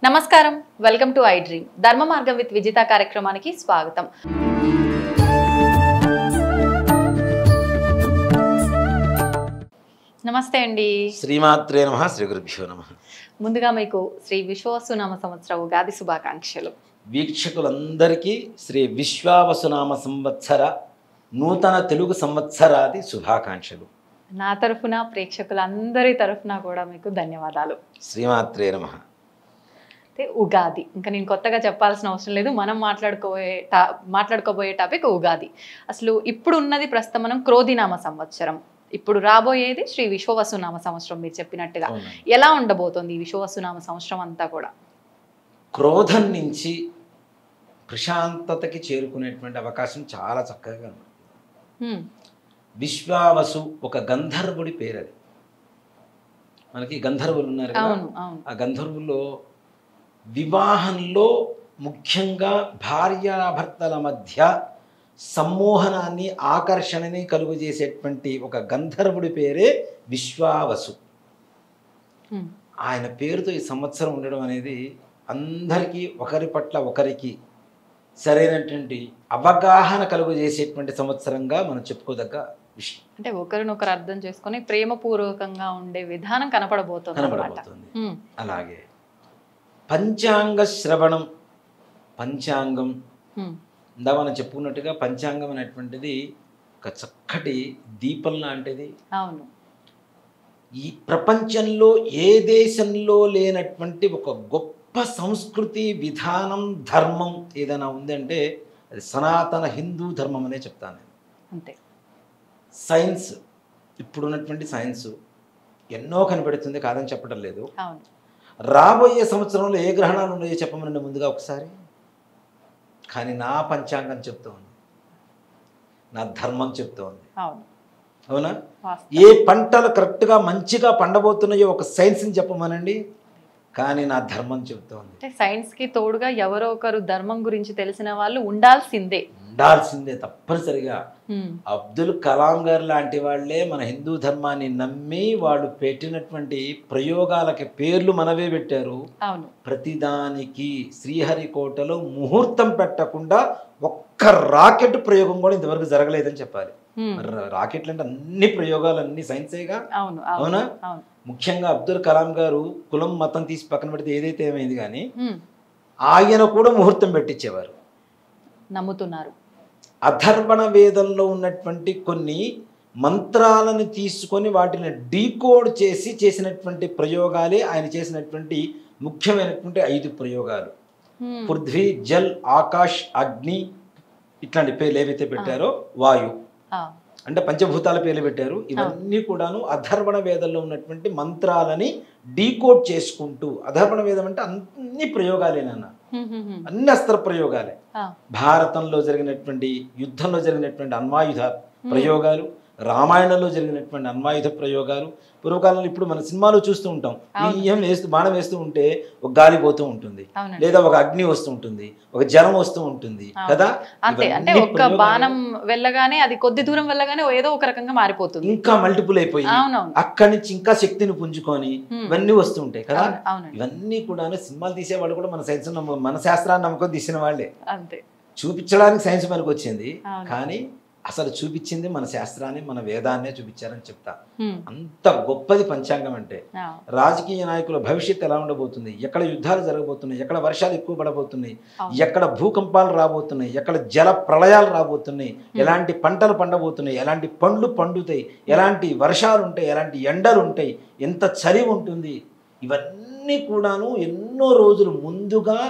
నమస్కారం, welcome to I dream. ధర్మ మార్గం విత్ విజిత కార్యక్రమానికి స్వాగతం. నమస్తే అండి. శ్రీమాత్రే నమః. శ్రీ గురుభ్యో నమః. ముందుగా మీకు శ్రీ విశ్వావసునామ సంవత్సర ఉగాది శుభాకాంక్షలు. వీక్షకులందరికీ శ్రీ విశ్వావసునామ సంవత్సర నూతన తెలుగు సంవత్సరాది శుభాకాంక్షలు. నా తరఫున, ప్రేక్షకులందరి తరఫున కూడా మీకు ధన్యవాదాలు. శ్రీమాత్రే నమః. అయితే ఉగాది, ఇంకా నేను కొత్తగా చెప్పాల్సిన అవసరం లేదు. మనం మాట్లాడుకోబోయే టాపిక్ ఉగాది. అసలు ఇప్పుడు ఉన్నది ప్రస్తుతం మనం క్రోధినామ సంవత్సరం, ఇప్పుడు రాబోయేది శ్రీ విశ్వవసునామ సంవత్సరం. మీరు చెప్పినట్టుగా ఎలా ఉండబోతోంది ఈ విశ్వవసునామ సంవత్సరం అంతా కూడా? క్రోధం నుంచి ప్రశాంతతకి చేరుకునేటువంటి అవకాశం చాలా చక్కగా ఉంది. విశ్వావసు ఒక గంధర్వుడి పేరు. అది మనకి గంధర్వులు ఉన్నారు కదా, ఆ గంధర్వుల్లో వివాహంలో ముఖ్యంగా భార్యాభర్తల మధ్య సమ్మోహనాన్ని, ఆకర్షణని కలుగజేసేటువంటి ఒక గంధర్వుడి పేరే విశ్వావసు. ఆయన పేరుతో ఈ సంవత్సరం ఉండడం అనేది అందరికీ ఒకరి పట్ల ఒకరికి సరైనటువంటి అవగాహన కలుగజేసేటువంటి సంవత్సరంగా మనం చెప్పుకోదగ్గ విషయం. అంటే ఒకరినొకరు అర్థం చేసుకొని ప్రేమపూర్వకంగా ఉండే విధానం కనపడబోతుంది. అలాగే పంచాంగ శ్రవణం, పంచాంగం ఇందా మనం చెప్పుకున్నట్టుగా పంచాంగం అనేటువంటిది ఒక చక్కటి దీపం లాంటిది. అవును. ఈ ప్రపంచంలో ఏ దేశంలో లేనటువంటి ఒక గొప్ప సంస్కృతి, విధానం, ధర్మం ఏదైనా ఉందంటే అది సనాతన హిందూ ధర్మం అనే చెప్తాను నేను. అంతే. సైన్స్, ఇప్పుడున్నటువంటి సైన్స్ ఎన్నో కనిపెడుతుంది, కాదని చెప్పడం లేదు. అవును. రాబోయే సంవత్సరంలో ఏ గ్రహణాలు ఉన్నాయో చెప్పమనండి ముందుగా ఒకసారి. కానీ నా పంచాంగం చెప్తోంది, నా ధర్మం చెప్తోంది. అవునా? ఏ పంటలు కరెక్ట్గా మంచిగా పండబోతున్నాయో ఒక సైన్స్ని చెప్పమనండి, కానీ నా ధర్మం చెప్తోంది. అంటే సైన్స్కి తోడుగా ఎవరో ఒకరు ధర్మం గురించి తెలిసిన వాళ్ళు ఉండాల్సిందే తప్పనిసరిగా. అబ్దుల్ కలాం గారు లాంటి వాళ్ళే మన హిందూ ధర్మాన్ని నమ్మి వాళ్ళు పెట్టినటువంటి ప్రయోగాలకి పేర్లు మనవే పెట్టారు. అవును. ప్రతిదానికి శ్రీహరికోటలో ముహూర్తం పెట్టకుండా ఒక్క రాకెట్ ప్రయోగం కూడా ఇంతవరకు జరగలేదని చెప్పాలి. రాకెట్లు అంటే అన్ని ప్రయోగాలు అన్ని సైన్సేగా. అవునా? ముఖ్యంగా అబ్దుల్ కలాం గారు కులం మతం తీసి పక్కన పెడితే ఏదైతే ఏమైంది, కానీ ఆయన కూడా ముహూర్తం పెట్టించేవారు. నమ్ముతున్నారు. అథర్వణ వేదంలో ఉన్నటువంటి కొన్ని మంత్రాలను తీసుకొని వాటిని డీకోడ్ చేసి చేసినటువంటి ప్రయోగాలే ఆయన చేసినటువంటి ముఖ్యమైనటువంటి 5 ప్రయోగాలు. పృథ్వీ, జల్, ఆకాష్, అగ్ని ఇట్లాంటి పేర్లు ఏవైతే పెట్టారో, వాయు అంటే పంచభూతాల పేర్లు పెట్టారు. ఇవన్నీ కూడాను అథర్వణ వేదంలో ఉన్నటువంటి మంత్రాలని డీకోడ్ చేసుకుంటూ, అథర్వణ వేదం అంటే అన్ని ప్రయోగాలేనన్న, అన్ని అస్త్ర ప్రయోగాలే. భారతంలో జరిగినటువంటి యుద్ధంలో జరిగినటువంటి అణ్వాయుధ ప్రయోగాలు, రామాయణంలో జరిగినటువంటి అణ్వాయుధ ప్రయోగాలు, పూర్వకాలంలో ఇప్పుడు మన సినిమాలో చూస్తూ ఉంటాం. ఏం వేస్తూ బాణం వేస్తూ ఉంటే ఒక గాలి పోతూ ఉంటుంది, లేదా ఒక అగ్ని వస్తూ ఉంటుంది, ఒక జలం వస్తూ ఉంటుంది కదా. అంటే ఒక బాణం వెళ్ళగానే అది కొద్ది దూరం వెళ్ళగానే ఏదో ఒక రకంగా మారిపోతుంది, ఇంకా మల్టిపుల్ అయిపోయి అక్కడి నుంచి ఇంకా శక్తిని పుంజుకొని ఇవన్నీ వస్తూ ఉంటాయి కదా. ఇవన్నీ కూడా సినిమాలు తీసే వాళ్ళు కూడా మన సైన్స్, మన శాస్త్రాన్ని నమ్మకం తీసిన వాళ్ళే. అంతే. చూపించడానికి సైన్స్ మనకు వచ్చింది, కానీ అసలు చూపించింది మన శాస్త్రాన్ని, మన వేదాన్నే చూపించారని చెప్తా. అంత గొప్పది పంచాంగం అంటే. రాజకీయ నాయకుల భవిష్యత్తు ఎలా ఉండబోతుంది, ఎక్కడ యుద్ధాలు జరగబోతున్నాయి, ఎక్కడ వర్షాలు ఎక్కువ పడబోతున్నాయి, ఎక్కడ భూకంపాలు రాబోతున్నాయి, ఎక్కడ జల ప్రళయాలు రాబోతున్నాయి, ఎలాంటి పంటలు పండబోతున్నాయి, ఎలాంటి పండ్లు పండుతాయి, ఎలాంటి వర్షాలు ఉంటాయి, ఎలాంటి ఎండలు ఉంటాయి, ఎంత చలి ఉంటుంది, ఇవన్నీ కూడాను ఎన్నో రోజులు ముందుగా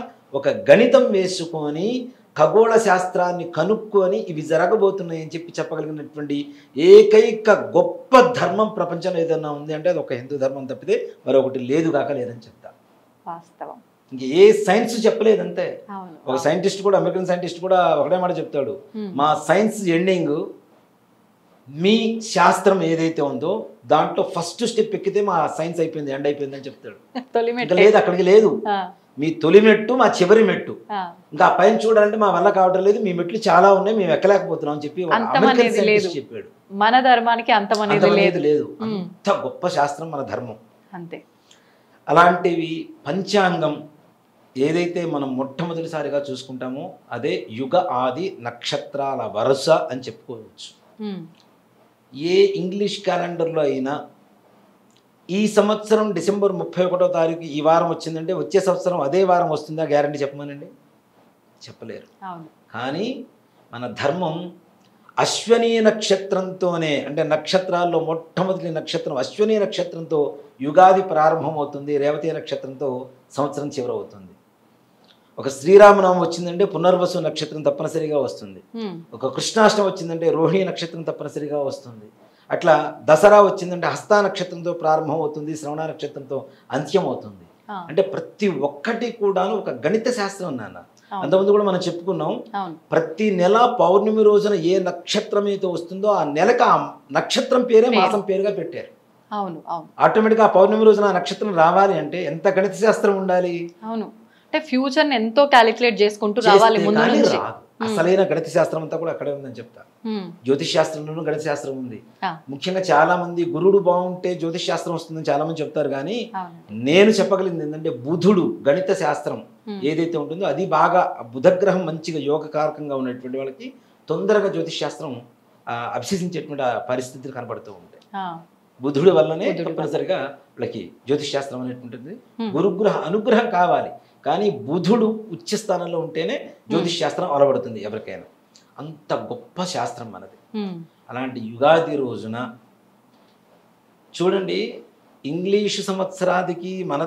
ఒక గణితం వేసుకొని ఖగోళ శాస్త్రాన్ని కనుక్కొని ఇవి జరగబోతున్నాయని చెప్పగలిగినటువంటి ఏకైక గొప్ప ధర్మం ప్రపంచంలో ఏదన్నా ఉంది అంటే అది ఒక హిందూ ధర్మం తప్పితే మరొకటి లేదు కాక లేదని చెప్తా. వాస్తవం. ఇంక ఏ సైన్స్ చెప్పలేదంతే. ఒక సైంటిస్ట్ కూడా, అమెరికన్ సైంటిస్ట్ కూడా ఒకటే మాట చెప్తాడు, మా సైన్స్ ఎండింగ్ మీ శాస్త్రం ఏదైతే ఉందో దాంట్లో ఫస్ట్ స్టెప్ ఎక్కితే మా సైన్స్ అయిపోయింది, ఎండ్ అయిపోయింది అని చెప్తాడు. లేదు, అక్కడికి లేదు. మీ తొలి మెట్టు మా చివరి మెట్టు, ఆ, ఇంకా ఆ పైన చూడాలంటే మా వల్ల కావటం లేదు, మీ మెట్లు చాలా ఉన్నాయి, మేము ఎక్కలేకపోతున్నాం అని చెప్పి ఒక అంతం అమెరికన్ అనేది లేదు. సైంటిస్ట్ చెప్పాడు. మన ధర్మానికి అంతం అనేది అంతం లేదు. అనేది లేదు, అంత గొప్ప శాస్త్రం మన ధర్మం. అంతే. అలాంటివి పంచాంగం ఏదైతే మనం మొట్టమొదటిసారిగా చూసుకుంటామో అదే యుగ ఆది నక్షత్రాల వరుస అని చెప్పుకోవచ్చు. ఏ ఇంగ్లీష్ క్యాలెండర్లో అయినా ఈ సంవత్సరం డిసెంబర్ 31వ తారీఖు ఈ వారం వచ్చిందంటే వచ్చే సంవత్సరం అదే వారం వస్తుందా గ్యారంటీ చెప్పమనండి, చెప్పలేరు. కానీ మన ధర్మం అశ్వనీ నక్షత్రంతోనే, అంటే నక్షత్రాల్లో మొట్టమొదటి నక్షత్రం అశ్వనీ నక్షత్రంతో యుగాది ప్రారంభమవుతుంది, రేవతి నక్షత్రంతో సంవత్సరం చివరవుతుంది. ఒక శ్రీరామనామం వచ్చిందంటే పునర్వసు నక్షత్రం తప్పనిసరిగా వస్తుంది. ఒక కృష్ణాష్టమి వచ్చిందంటే రోహిణి నక్షత్రం తప్పనిసరిగా వస్తుంది. అట్లా దసరా వచ్చిందంటే హస్త నక్షత్రంతో ప్రారంభం అవుతుంది, శ్రవణ నక్షత్రంతో అంత్యం అవుతుంది. అంటే ప్రతి ఒక్కటి కూడాను ఒక గణిత శాస్త్రం నాన్న. అంతకుముందు కూడా మనం చెప్పుకున్నాం, ప్రతి నెల పౌర్ణమి రోజున ఏ నక్షత్రం అయితే వస్తుందో ఆ నెలకు ఆ నక్షత్రం పేరే మాసం పేరుగా పెట్టారు. ఆటోమేటిక్గా ఆ పౌర్ణమి రోజున ఆ నక్షత్రం రావాలి అంటే ఎంత గణిత శాస్త్రం ఉండాలి. అవును, అంటే ఫ్యూచర్ ని ఎంతో క్యాలిక్యులేట్ చేసుకుంటూ రావాలి ముందు నుంచి. అసలైన గణిత శాస్త్రం అంతా కూడా అక్కడే ఉందని చెప్తా. జ్యోతిష్ శాస్త్రంలోనూ గణిత శాస్త్రం ఉంది. ముఖ్యంగా చాలా మంది గురుడు బాగుంటే జ్యోతిష్ శాస్త్రం వస్తుందని చాలా మంది చెప్తారు, కానీ నేను చెప్పగలిగింది ఏంటంటే బుధుడు గణిత శాస్త్రం ఏదైతే ఉంటుందో అది బాగా, బుధగ్రహం మంచిగా యోగకారకంగా ఉన్నటువంటి వాళ్ళకి తొందరగా జ్యోతిష్ శాస్త్రం అభ్యసించేటువంటి పరిస్థితులు కనబడుతూ ఉంటాయి. బుధుడి వల్లనే తప్పనిసరిగా వాళ్ళకి జ్యోతిష్ శాస్త్రం అనేటువంటిది. గురుగ్రహ అనుగ్రహం కావాలి, కానీ బుధుడు ఉచ్చ స్థానంలో ఉంటేనే జ్యోతిష్ శాస్త్రం అలవడుతుంది ఎవరికైనా. అంత గొప్ప శాస్త్రం మనది. అలాంటి యుగాది రోజున చూడండి, ఇంగ్లీషు సంవత్సరాదికి మన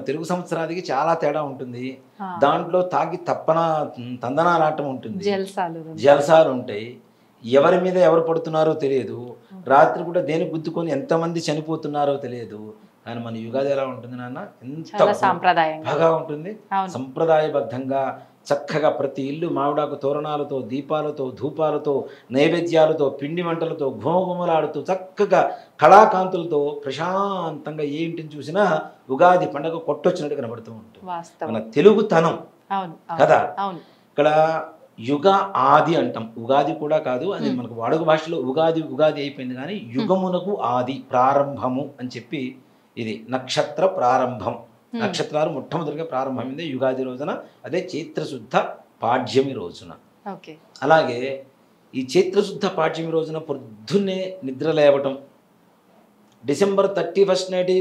తెలుగు సంవత్సరాదికి చాలా తేడా ఉంటుంది. దాంట్లో తాగి తందనాలాటం ఉంటుంది, జల్సాలు ఉంటాయి, ఎవరి మీద ఎవరు పడుతున్నారో తెలియదు, రాత్రి కూడా దేని గుద్దుకొని ఎంతమంది చనిపోతున్నారో తెలియదు. కానీ మన యుగాది ఎలా ఉంటుంది నాన్న, ఎంత బాగా ఉంటుంది. సంప్రదాయబద్ధంగా చక్కగా ప్రతి ఇల్లు మామిడాకు తోరణాలతో, దీపాలతో, ధూపాలతో, నైవేద్యాలతో, పిండి వంటలతో ఘుమఘుమలాడుతూ చక్కగా కళాకాంతులతో ప్రశాంతంగా ఏ ఇంటిని చూసినా ఉగాది పండుగ కొట్టొచ్చినట్టు కనబడుతూ ఉంటుంది. మన తెలుగుతనం కదా. ఇక్కడ యుగ ఆది అంటాం, ఉగాది కూడా కాదు, అది మనకు వాడుక భాషలో ఉగాది అయిపోయింది, కానీ యుగమునకు ఆది ప్రారంభము అని చెప్పి ఇది నక్షత్ర ప్రారంభం. నక్షత్రాలు మొట్టమొదటిగా ప్రారంభమైంది యుగాది రోజున, అదే చైత్రశుద్ధ పాడ్యమి రోజున. అలాగే ఈ చైత్రశుద్ధ పాడ్యమి రోజున పొద్దున్నే నిద్ర లేవటం, డిసెంబర్ 31 నాటి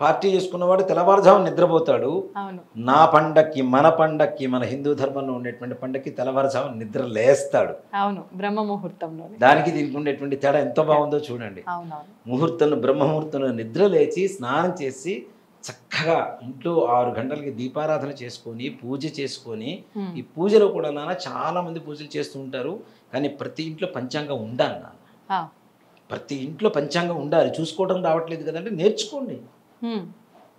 పార్టీ చేసుకున్నవాడు తెల్లవారుజామున నిద్రపోతాడు. నా పండక్కి మన పండక్కి మన హిందూ ధర్మంలో ఉండేటువంటి పండక్కి తెల్లవారుజామున నిద్ర లేస్తాడు. బ్రహ్మ ముహూర్తంలో. దానికి దీనికి ఉండేటువంటి తేడా ఎంత బాగుందో చూడండి. ముహూర్తంలో బ్రహ్మముహూర్తంలో నిద్ర లేచి స్నానం చేసి చక్కగా ఇంట్లో 6 గంటలకి దీపారాధన చేసుకొని పూజ చేసుకొని, ఈ పూజలో కూడా నాన్న చాలా మంది పూజలు చేస్తూ ఉంటారు, కానీ ప్రతి ఇంట్లో పంచాంగం ఉండాలి నాన్న. ప్రతి ఇంట్లో పంచాంగం ఉండాలి. చూసుకోవడం రావట్లేదు కదంటే నేర్చుకోండి.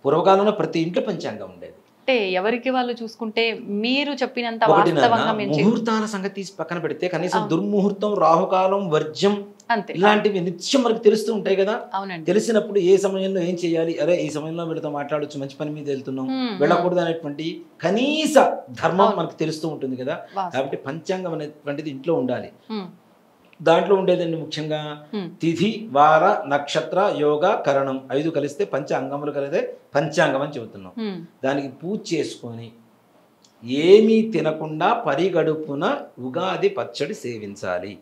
పూర్వకాలంలో ప్రతి ఇంట్లో పంచాంగం ఉండేది. అంటే ఎవరికి వాళ్ళు చూసుకుంటే మీరు చెప్పినంత ముహూర్తాల సంగతి తీసి పక్కన పెడితే కనీసం దుర్ముహూర్తం, రాహుకాలం, వర్జ్యం ఇలాంటివి నిత్యం మనకు తెలుస్తూ ఉంటాయి కదా. తెలిసినప్పుడు ఏ సమయంలో ఏం చేయాలి, అరే ఈ సమయంలో వీళ్ళతో మాట్లాడొచ్చు, మంచి పని మీద వెళ్తున్నాం, వెళ్ళకూడదు అనేటువంటి కనీస ధర్మం మనకు తెలుస్తూ ఉంటుంది కదా. కాబట్టి పంచాంగం అనేటువంటిది ఇంట్లో ఉండాలి. దాంట్లో ఉండేదండి ముఖ్యంగా తిథి, వార, నక్షత్ర, యోగ, కరణం 5 కలిస్తే పంచ అంగములు కలిదే పంచాంగం అని చెబుతున్నాం. దానికి పూజ చేసుకొని ఏమీ తినకుండా పరిగడుపున ఉగాది పచ్చడి సేవించాలి.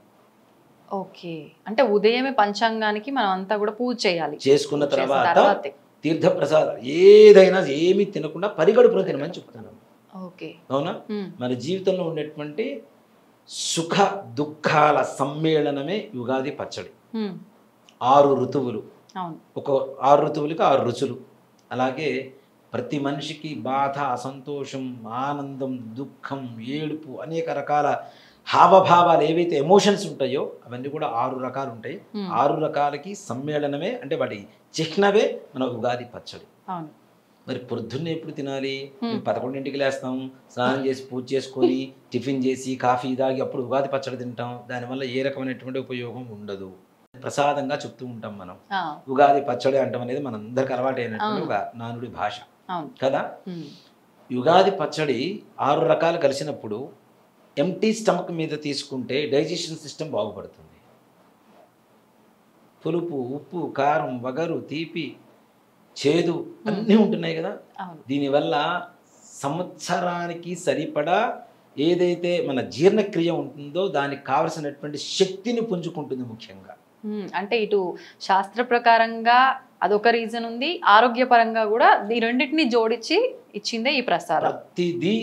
ఓకే, అంటే ఉదయమే పంచాంగానికి మనం అంతా కూడా పూజ చేయాలి. చేసుకున్న తర్వాత తీర్థప్రసాదం ఏదైనా ఏమీ తినకుండా పరిగడుపున తినమని చెప్తున్నాం. అవునా? మన జీవితంలో ఉండేటువంటి సుఖ దుఃఖాల సమ్మేళనమే యుగాది పచ్చడి. 6 ఋతువులు, ఒక 6 ఋతువులకి 6 రుచులు. అలాగే ప్రతి మనిషికి బాధ, అసంతోషం, ఆనందం, దుఃఖం, ఏడుపు, అనేక రకాల హావభావాలు ఏవైతే ఎమోషన్స్ ఉంటాయో అవన్నీ కూడా 6 రకాలు ఉంటాయి. 6 రకాలకి సమ్మేళనమే, అంటే వాటి చిహ్నవే మన ఉగాది పచ్చడి. మరి పొద్దున్నే ఎప్పుడు తినాలి? 11ంటికి లేస్తాం, స్నానం చేసి పూజ చేసుకొని టిఫిన్ చేసి కాఫీ తాగి అప్పుడు ఉగాది పచ్చడి తింటాం. దానివల్ల ఏ రకమైనటువంటి ఉపయోగం ఉండదు. ప్రసాదంగా చెప్తూ ఉంటాం మనం. ఉగాది పచ్చడి అంటాం అనేది మనందరికి అలవాటు అయినటువంటి ఒక నానుడి భాష కదా. యుగాది పచ్చడి 6 రకాలు కలిసినప్పుడు ఎంటీ స్టమక్ మీద తీసుకుంటే డైజెషన్ సిస్టమ్ బాగుపడుతుంది. పులుపు, ఉప్పు, కారం, వగరు, తీపి, చేదు అన్నీ ఉంటున్నాయి కదా. దీనివల్ల సంవత్సరానికి సరిపడా ఏదైతే మన జీర్ణక్రియ ఉంటుందో దానికి కావలసినటువంటి శక్తిని పుంజుకుంటుంది ముఖ్యంగా. అంటే ఇటు శాస్త్ర ప్రకారంగా అదొక రీజన్ ఉంది, ఆరోగ్యపరంగా కూడా ఈ రెండింటిని జోడించి ఇచ్చిందే ఈ ప్రసాదం. ప్రతిదీ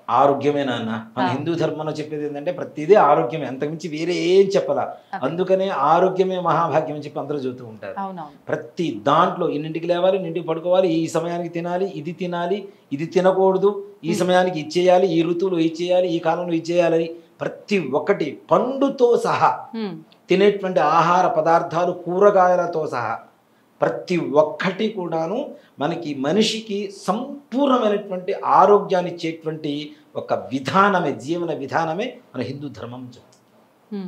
ఆరోగ్యమే నాన్న. మన హిందూ ధర్మంలో చెప్పేది ఏంటంటే ప్రతిదీ ఆరోగ్యమే, అంతకుమించి వేరే ఏం చెప్పాలా. అందుకనే ఆరోగ్యమే మహాభాగ్యం అని చెప్పి అందరూ చెబుతూ ఉంటారు. ప్రతి దాంట్లో ఇన్నింటికి లేవాలి, ఇన్నింటికి పడుకోవాలి, ఈ సమయానికి తినాలి, ఇది తినకూడదు, ఈ సమయానికి ఇచ్చేయాలి, ఈ ఋతువులో ఇచ్చేయాలి, ఈ కాలంలో ఇచ్చేయాలని ప్రతి ఒక్కటి పండుతో సహా తినేటువంటి ఆహార పదార్థాలు కూరగాయలతో సహా ప్రతి ఒక్కటి కూడాను మనకి మనిషికి సంపూర్ణమైనటువంటి ఆరోగ్యాన్ని ఇచ్చేటువంటి ఒక విధానమే, జీవన విధానమే మన హిందూ ధర్మం చెప్తుంది.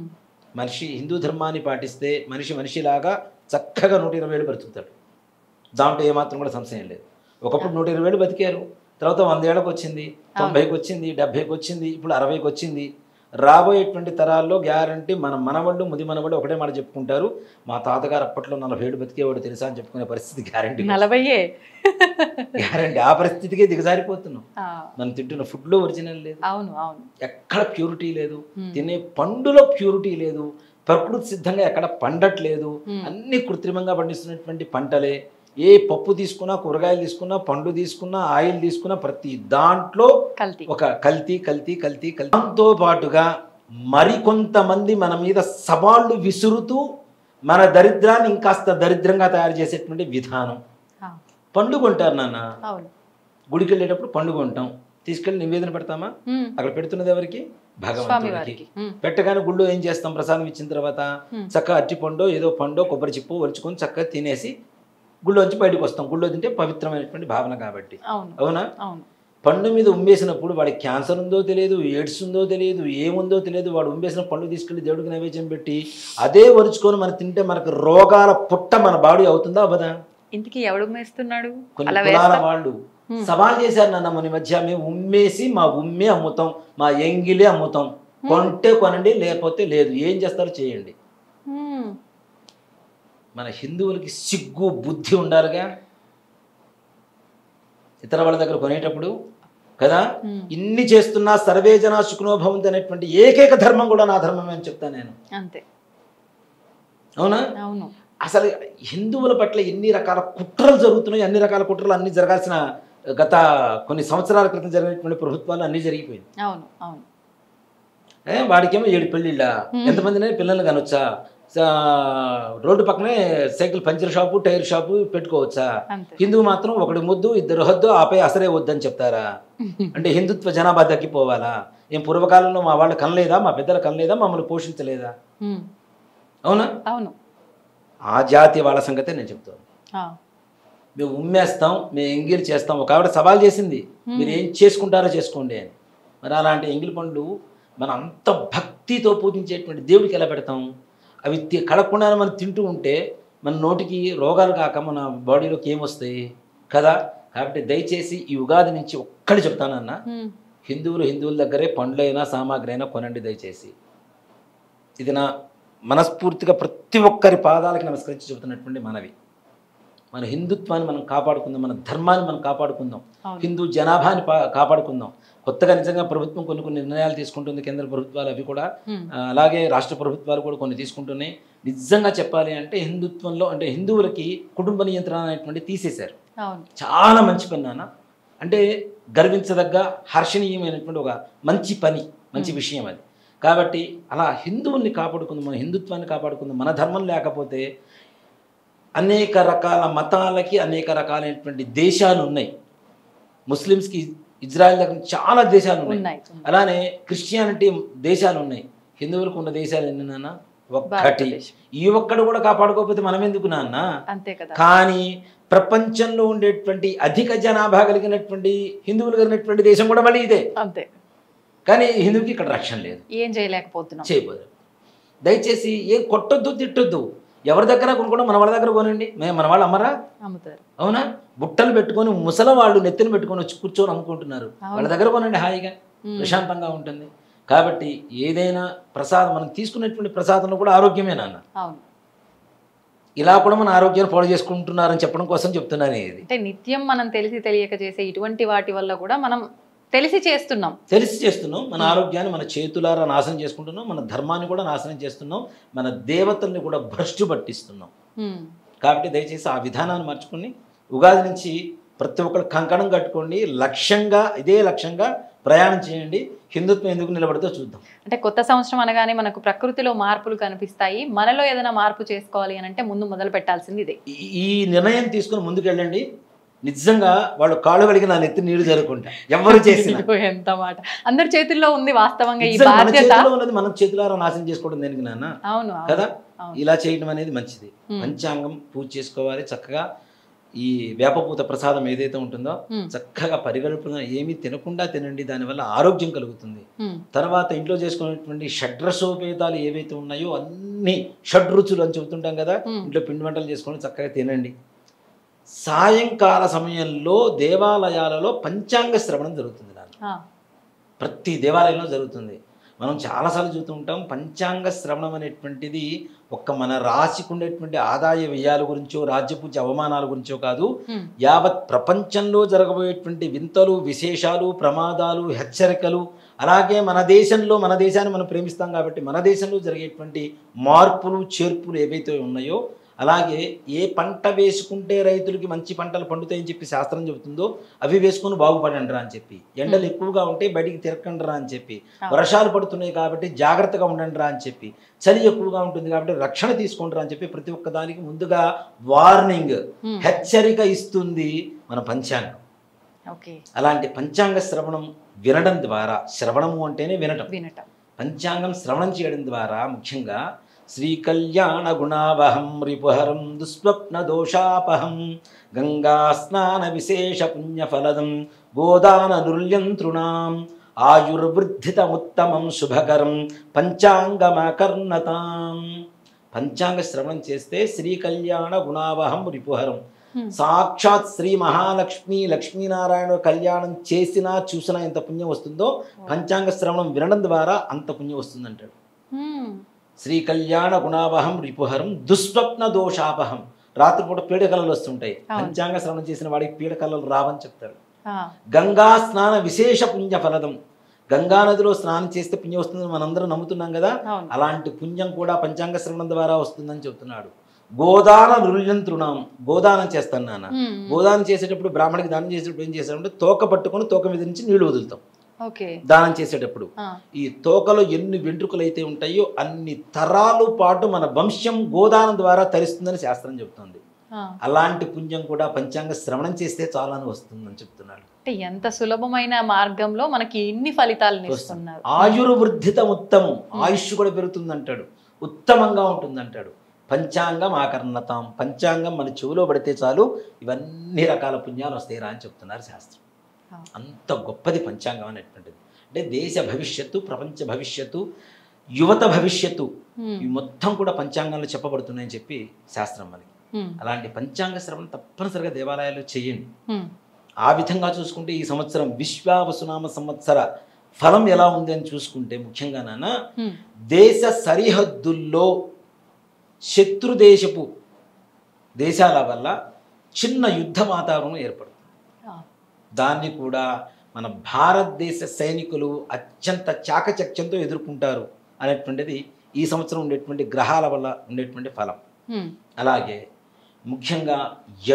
మనిషి హిందూ ధర్మాన్ని పాటిస్తే మనిషిలాగా చక్కగా 120 ఏళ్ళు బ్రతుకుతాడు. దాంట్లో ఏమాత్రం కూడా సంశయం లేదు. ఒకప్పుడు 120 ఏళ్ళు బతికారు, తర్వాత 100 ఏళ్ళకి వచ్చింది, 90కి వచ్చింది, 70కి వచ్చింది, ఇప్పుడు 60కి వచ్చింది. రాబోయేటువంటి తరాల్లో గ్యారంటీ మన మనవాళ్ళు ముది మనవాళ్ళు ఒకటే మాట చెప్పుకుంటారు, మా తాతగారు అప్పట్లో 40 ఏళ్ళు బతికేవాడు తెలుసా అని చెప్పుకునే పరిస్థితి గ్యారంటీ. 40 గ్యారంటీ. ఆ పరిస్థితికే దిగజారిపోతున్నాం. మనం తింటున్న ఫుడ్లో ఒరిజినల్ లేదు, ఎక్కడ ప్యూరిటీ లేదు, తినే పండులో ప్యూరిటీ లేదు, ప్రకృతి సిద్ధంగా ఎక్కడ పండట్లేదు, అన్ని కృత్రిమంగా పండిస్తున్నటువంటి పంటలే. ఏ పప్పు తీసుకున్నా, కూరగాయలు తీసుకున్నా, పండు తీసుకున్నా, ఆయిల్ తీసుకున్నా ప్రతి దాంట్లో ఒక కల్తీ. దాంతో పాటుగా మరికొంతమంది మన మీద సవాళ్ళు విసురుతూ మన దరిద్రాన్ని ఇంకాస్త దరిద్రంగా తయారు చేసేటువంటి విధానం. పండు కొంటారు నాన్న, గుడికి వెళ్ళేటప్పుడు పండు కొంటాం, తీసుకెళ్ళి నివేదన పెడతామా? అక్కడ పెడుతున్నది ఎవరికి? భగవంతుడికి. పెట్టగానే గుళ్ళో ఏం చేస్తాం? ప్రసాదం ఇచ్చిన తర్వాత చక్కగా అరటి పండో ఏదో పండో కొబ్బరి చిప్పు వలుచుకొని చక్కగా తినేసి గుళ్ళోంచి బయటకు వస్తాం. గుళ్ళో తింటే పవిత్రమైనటువంటి భావన కాబట్టి. అవునా? పండు మీద ఉమ్మేసినప్పుడు వాడికి క్యాన్సర్ ఉందో తెలియదు, ఎయిడ్స్ ఉందో తెలియదు, ఏముందో తెలియదు, వాడు ఉమ్మేసిన పండు తీసుకెళ్ళి దేవుడికి నైవేద్యం పెట్టి అదే వరుచుకొని మనం తింటే మనకు రోగాల పుట్ట మన బాడీ అవుతుందా అవ్వదా? ఇంటికి ఎవడు ఉమ్మేస్తున్నాడు? కొన్ని కులాల వాళ్ళు సవాల్ చేశారు నన్ను మన మధ్య, మేము ఉమ్మేసి మా ఉమ్మే అమ్ముతాం, మా ఎంగిలే అమ్ముతాం, కొంటే కొనండి లేకపోతే లేదు, ఏం చేస్తారో చేయండి. మన హిందువులకి సిగ్గు బుద్ధి ఉండాలిగా ఇతర వాళ్ళ దగ్గర కొనేటప్పుడు కదా. ఇన్ని చేస్తున్నా సర్వే జనా సుఖినో భవంతు అనేటువంటి ఏకైక ధర్మం కూడా నా ధర్మమే అని చెప్తాను నేను. అంతే. అవునా? అసలు హిందువుల పట్ల ఎన్ని రకాల కుట్రలు జరుగుతున్నాయి, అన్ని రకాల కుట్రలు అన్ని జరగాల్సిన గత కొన్ని సంవత్సరాల క్రితం జరిగినటువంటి ప్రభుత్వాలు అన్ని జరిగిపోయింది. వాడికేమో 7 పెళ్ళిళ్ళ, ఎంతమందినే పిల్లలు కనొచ్చా, రోడ్డు పక్కనే cycle puncture shop, tyre shop పెట్టుకోవచ్చా? హిందువు మాత్రం ఒకటి ముద్దు, 2 హద్దు, ఆపై అసలే వద్దని చెప్తారా? అంటే హిందుత్వ జనాభా తగ్గిపోవాలా? ఏం పూర్వకాలంలో మా వాళ్ళు కనలేదా, మా పెద్దలు కనలేదా, మమ్మల్ని పోషించలేదా? అవునా? ఆ జాతి వాళ్ళ సంగతే నేను చెప్తాను. మేము ఉమ్మేస్తాం, మేము ఎంగిల్ చేస్తాం. ఒక ఆవిడ సవాల్ చేసింది, మీరు ఏం చేసుకుంటారో చేసుకోండి అని. మరి అలాంటి ఎంగిల్ పండ్లు మనం అంత భక్తితో పూజించేటువంటి దేవుడికి ఎలా పెడతాం? అవి కడగకుండానే మనం తింటూ ఉంటే మన నోటికి రోగాలు కాక మన బాడీలోకి ఏమొస్తాయి కదా. కాబట్టి దయచేసి ఈ ఉగాది నుంచి ఒక్కటి చెప్తానన్న, హిందువుల దగ్గరే పండ్లైనా సామాగ్రి అయినా కొనండి దయచేసి. ఇది నా మనస్ఫూర్తిగా ప్రతి ఒక్కరి పాదాలకి నమస్కరించి చెబుతున్నటువంటి మనవి. మన హిందుత్వాన్ని మనం కాపాడుకుందాం, మన ధర్మాన్ని మనం కాపాడుకుందాం, హిందూ జనాభాని కాపాడుకుందాం. కొత్తగా నిజంగా ప్రభుత్వం కొన్ని నిర్ణయాలు తీసుకుంటుంది, కేంద్ర ప్రభుత్వాలు అవి కూడా, అలాగే రాష్ట్ర ప్రభుత్వాలు కూడా కొన్ని తీసుకుంటున్నాయి. నిజంగా చెప్పాలి అంటే హిందుత్వంలో అంటే హిందువులకి కుటుంబ నియంత్రణ అనేటువంటి తీసేశారు. చాలా మంచి పని నాన్న. అంటే గర్వించదగ్గ హర్షణీయమైనటువంటి ఒక మంచి పని, మంచి విషయం అది. కాబట్టి అలా హిందువుల్ని కాపాడుకుందాం, మన హిందుత్వాన్ని కాపాడుకుందాం. మన ధర్మం లేకపోతే అనేక రకాల మతాలకి అనేక రకాలైనటువంటి దేశాలు ఉన్నాయి. ముస్లిమ్స్కి ఇజ్రాయెల్ దగ్గర చాలా దేశాలు ఉన్నాయి, అలానే క్రిస్టియానిటీ దేశాలు ఉన్నాయి. హిందువులకు ఉన్న దేశాలు ఎన్ని నాన్న? ఒక్కటి. ఈ ఒక్కడు కూడా కాపాడుకోకపోతే మనం ఎందుకు నాన్న? కానీ ప్రపంచంలో ఉండేటువంటి అధిక జనాభా కలిగినటువంటి హిందువులు కలిగినటువంటి దేశం కూడా మళ్ళీ ఇదే. కానీ హిందువుకి ఇక్కడ రక్షణ లేదు, ఏం చేయలేకపోతున్నాం. చేయబోదు. దయచేసి ఏం కొట్టొద్దు, తిట్టొద్దు. ఎవరి దగ్గర కొనుక్కోండి, మన వాళ్ళ దగ్గర కొనండి. మన వాళ్ళు అమ్మరా? అమ్ముతారు. అవునా? బుట్టలు పెట్టుకొని ముసల వాళ్ళు నెత్తిని పెట్టుకొని వచ్చి కూర్చొని అమ్ముకుంటున్నారు. వాళ్ళ దగ్గర కొనండి, హాయిగా ప్రశాంతంగా ఉంటుంది. కాబట్టి ఏదైనా ప్రసాదం మనం తీసుకునేటువంటి ప్రసాదంలో కూడా ఆరోగ్యమే నాన్న. అవును. ఇలా కూడా మన ఆరోగ్యాన్ని పాడు చేసుకుంటున్నారని చెప్పడం కోసం చెప్తున్నాను. ఇది అంటే నిత్యం మనం తెలిసి తెలియక చేసే ఇటువంటి వాటి వల్ల కూడా మనం తెలిసి చేస్తున్నాం. మన ఆరోగ్యాన్ని మన చేతులారా నాశనం చేసుకుంటున్నాం, మన ధర్మాన్ని కూడా నాశనం చేస్తున్నాం, మన దేవతల్ని కూడా భ్రష్టు పట్టిస్తున్నాం. కాబట్టి దయచేసి ఆ విధానాన్ని మార్చుకుని ఉగాది నుంచి ప్రతి ఒక్కరు కంకణం కట్టుకోండి, ఇదే లక్ష్యంగా ప్రయాణం చేయండి. హిందుత్వం ఎందుకు నిలబడితే చూద్దాం. అంటే కొత్త సంవత్సరం అనగానే మనకు ప్రకృతిలో మార్పులు కనిపిస్తాయి. మనలో ఏదైనా మార్పు చేసుకోవాలి అని అంటే ముందు మొదలు పెట్టాల్సింది ఇదే. ఈ నిర్ణయం తీసుకుని ముందుకెళ్ళండి. నిజంగా వాళ్ళు కాళ్ళు కడిగి నా నెత్తి నీళ్లు జరుపుకుంటా. ఎవరు చేసిన ఎంత మాట, అందరి చేతుల్లో ఉంది వాస్తవంగా ఈ బాధ్యత. మనం చేతులారా నాశనం చేసుకోవడం దేనికి నాన్న? అవును కదా. ఇలా చేయడం అనేది మంచిది. పంచాంగం పూజ చేసుకోవాలి చక్కగా. ఈ వేపపూత ప్రసాదం ఏదైతే ఉంటుందో చక్కగా పరిగణన ఏమీ తినకుండా తినండి, దానివల్ల ఆరోగ్యం కలుగుతుంది. తర్వాత ఇంట్లో చేసుకునేటువంటి షడ్రసోపేతాలు ఏవైతే ఉన్నాయో అన్ని షడ్రుచులు అని చెబుతుంటాం కదా, ఇంట్లో పిండి వంటలు చేసుకొని చక్కగా తినండి. సాయంకాల సమయంలో దేవాలయాలలో పంచాంగ శ్రవణం జరుగుతుంది. ప్రతి దేవాలయంలో జరుగుతుంది. మనం చాలాసార్లు చూస్తూ ఉంటాం. పంచాంగ శ్రవణం అనేటువంటిది ఒక్క మన రాశికి ఉండేటువంటి ఆదాయ వ్యయాల గురించో రాజ్యపూజ అవమానాల గురించో కాదు, యావత్ ప్రపంచంలో జరగబోయేటువంటి వింతలు, విశేషాలు, ప్రమాదాలు, హెచ్చరికలు, అలాగే మన దేశాన్ని మనం ప్రేమిస్తాం కాబట్టి మన దేశంలో జరిగేటువంటి మార్పులు చేర్పులు ఏవైతే ఉన్నాయో, అలాగే ఏ పంట వేసుకుంటే రైతులకి మంచి పంటలు పండుతాయని చెప్పి శాస్త్రం చెబుతుందో అవి వేసుకుని బాగుపడండిరా అని చెప్పి, ఎండలు ఎక్కువగా ఉంటే బయటికి తిరగండిరా అని చెప్పి, వర్షాలు పడుతున్నాయి కాబట్టి జాగ్రత్తగా ఉండండిరా అని చెప్పి, చలి ఎక్కువగా ఉంటుంది కాబట్టి రక్షణ తీసుకుంటారా అని చెప్పి ప్రతి ఒక్క దానికి ముందుగా వార్నింగ్, హెచ్చరిక ఇస్తుంది మన పంచాంగం. అలాంటి పంచాంగ శ్రవణం వినడం ద్వారా, శ్రవణము అంటేనే వినటం, పంచాంగం శ్రవణం చేయడం ద్వారా ముఖ్యంగా శ్రీకళ్యాణ గుణావహం రిపుహరం దుస్వప్న దోషాపహం గంగా స్నాన విశేష పుణ్యఫలదం గోదాన దుర్యంతృణాం ఆయుర్వృద్ధితముత్తమం శుభకరం పంచాంగమకర్ణతాం. పంచాంగ శ్రవణం చేస్తే శ్రీకళ్యాణ గుణావహం రిపుహరం, సాక్షాత్ శ్రీ మహాలక్ష్మి లక్ష్మీనారాయణ కళ్యాణం చేసినా చూసినా ఎంత పుణ్యం వస్తుందో పంచాంగ శ్రవణం వినడం ద్వారా అంత పుణ్యం వస్తుందంటాడు. శ్రీ కళ్యాణ గుణావహం రిపుహరం దుస్వప్న దోషాపహం. రాత్రిపూట పీడకలలు వస్తుంటాయి, పంచాంగ శ్రవణం చేసిన వాడికి పీడకలలు రావని చెప్తాడు. గంగా స్నాన విశేష పుణ్య ఫలదం, గంగా నదిలో స్నానం చేస్తే పుణ్యం వస్తుందని మనందరం నమ్ముతున్నాం కదా, అలాంటి పుణ్యం కూడా పంచాంగ శ్రవణం ద్వారా వస్తుందని చెప్తున్నాడు. గోదాన నృల్యంతృణం, గోదానం చేస్తాను నాన్న. గోదానం చేసేటప్పుడు బ్రాహ్మణికి దానం చేసేటప్పుడు ఏం చేస్తాడంటే తోక పట్టుకొని తోక మీద నుంచి నీళ్లు వదులుతాం దానం చేసేటప్పుడు. ఈ తోకలో ఎన్ని వెంట్రుకలు అయితే ఉంటాయో అన్ని తరాలు పాటు మన వంశం గోదానం ద్వారా తరిస్తుందని శాస్త్రం చెబుతుంది. అలాంటి పుణ్యం కూడా పంచాంగ శ్రవణం చేస్తే చాలని వస్తుందని చెప్తున్నాడు. ఎంత సులభమైన మార్గంలో మనకి ఇన్ని ఫలితాలను ఇస్తున్నారు. ఆయుర్వృద్ధితం ఉత్తమం, ఆయుష్ కూడా పెరుగుతుంది అంటాడు, ఉత్తమంగా ఉంటుంది అంటాడు. పంచాంగం ఆకర్ణతాం, పంచాంగం మన చెవిలో పడితే చాలు ఇవన్నీ రకాల పుణ్యాలు వస్తాయిరా అని చెప్తున్నారు శాస్త్రం. అంత గొప్పది పంచాంగం అనేటువంటిది. అంటే దేశ భవిష్యత్తు, ప్రపంచ భవిష్యత్తు, యువత భవిష్యత్తు ఇవి మొత్తం కూడా పంచాంగంలో చెప్పబడుతున్నాయని చెప్పి శాస్త్రం మనకి. అలాంటి పంచాంగ శ్రవణం తప్పనిసరిగా దేవాలయాల్లో చేయండి. ఆ విధంగా చూసుకుంటే ఈ సంవత్సరం విశ్వావసునామ సంవత్సర ఫలం ఎలా ఉంది అని చూసుకుంటే ముఖ్యంగా నాన్న దేశ సరిహద్దుల్లో శత్రుదేశపు దేశాల వల్ల చిన్న యుద్ధ వాతావరణం ఏర్పడుతుంది. దాన్ని కూడా మన భారతదేశ సైనికులు అత్యంత చాకచక్యంతో ఎదుర్కొంటారు అనేటువంటిది ఈ సంవత్సరం ఉండేటువంటి గ్రహాల వల్ల ఉండేటువంటి ఫలం. అలాగే ముఖ్యంగా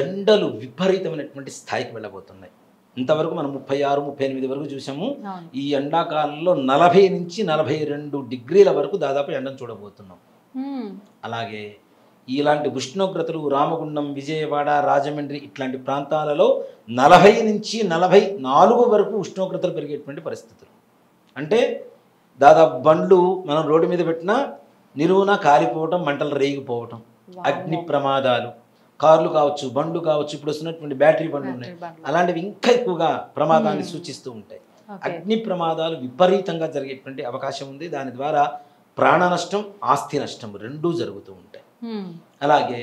ఎండలు విపరీతమైనటువంటి స్థాయికి వెళ్ళబోతున్నాయి. ఇంతవరకు మనం 36-38 వరకు చూసాము. ఈ ఎండాకాలంలో 40 నుంచి 42 డిగ్రీల వరకు దాదాపు ఎండను చూడబోతున్నాం. అలాగే ఇలాంటి ఉష్ణోగ్రతలు రామగుండం, విజయవాడ, రాజమండ్రి ఇట్లాంటి ప్రాంతాలలో 40 నుంచి 44 వరకు ఉష్ణోగ్రతలు పెరిగేటువంటి పరిస్థితులు. అంటే దాదాపు బండ్లు మనం రోడ్డు మీద పెట్టినా నిలువున కాలిపోవటం, మంటలు రేగిపోవటం, అగ్ని ప్రమాదాలు, కార్లు కావచ్చు, బండ్లు కావచ్చు, ఇప్పుడు వస్తున్నటువంటి బ్యాటరీ బండ్లు ఉన్నాయి, అలాంటివి ఇంకా ఎక్కువగా ప్రమాదాన్ని సూచిస్తూ ఉంటాయి. అగ్ని ప్రమాదాలు విపరీతంగా జరిగేటువంటి అవకాశం ఉంది. దాని ద్వారా ప్రాణ నష్టం, ఆస్తి నష్టం రెండూ జరుగుతూ ఉంటాయి. అలాగే